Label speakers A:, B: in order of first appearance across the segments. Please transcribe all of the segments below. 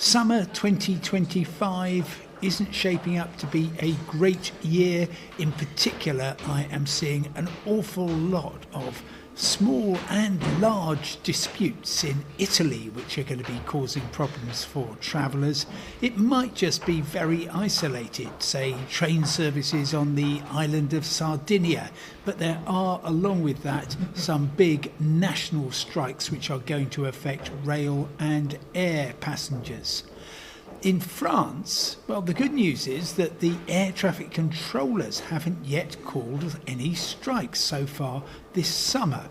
A: Summer 2025 isn't shaping up to be a great year. In particular, I am seeing an awful lot of small and large disputes in Italy, which are going to be causing problems for travellers. It might just be very isolated, say train services on the island of Sardinia, but there are, along with that, some big national strikes which are going to affect rail and air passengers. In France, well, the good news is that the air traffic controllers haven't yet called any strikes so far this summer.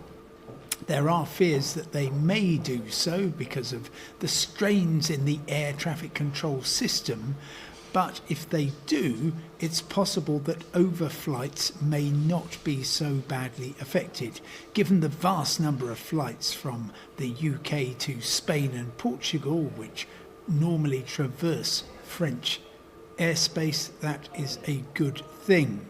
A: There are fears that they may do so because of the strains in the air traffic control system, but if they do, it's possible that overflights may not be so badly affected, given the vast number of flights from the UK to Spain and Portugal, which normally traverse French airspace. That is a good thing.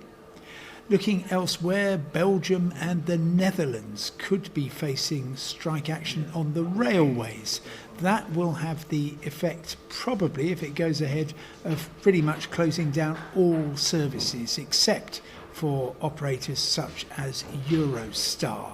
A: Looking elsewhere, Belgium and the Netherlands could be facing strike action on the railways. That will have the effect, probably, if it goes ahead, of pretty much closing down all services except for operators such as Eurostar.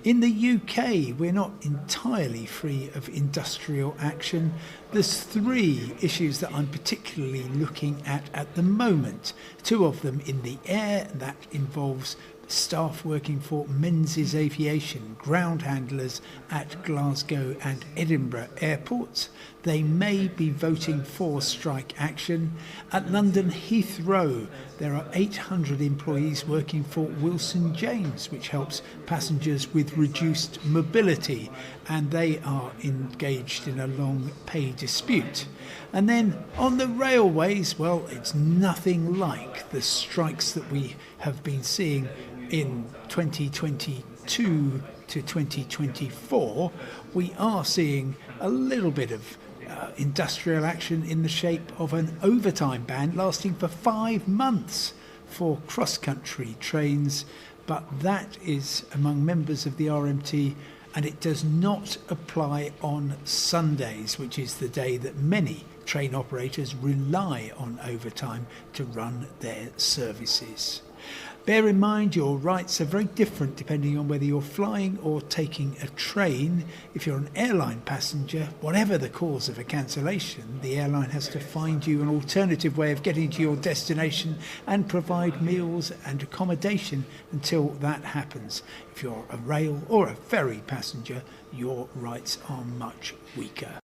A: In the UK, we're not entirely free of industrial action. There's three issues that I'm particularly looking at the moment. Two of them in the air, that involves staff working for Menzies Aviation, ground handlers at Glasgow and Edinburgh airports. They may be voting for strike action. At London Heathrow, there are 800 employees working for Wilson James, which helps passengers with reduced mobility, and they are engaged in a long pay dispute. And then on the railways, well, it's nothing like the strikes that we have been seeing in 2022 to 2024. We are seeing a little bit of industrial action in the shape of an overtime ban lasting for 5 months for cross-country trains, but that is among members of the RMT, and it does not apply on Sundays, which is the day that many train operators rely on overtime to run their services. Bear in mind your rights are very different depending on whether you're flying or taking a train. If you're an airline passenger, whatever the cause of a cancellation, the airline has to find you an alternative way of getting to your destination and provide meals and accommodation until that happens. If you're a rail or a ferry passenger, your rights are much weaker.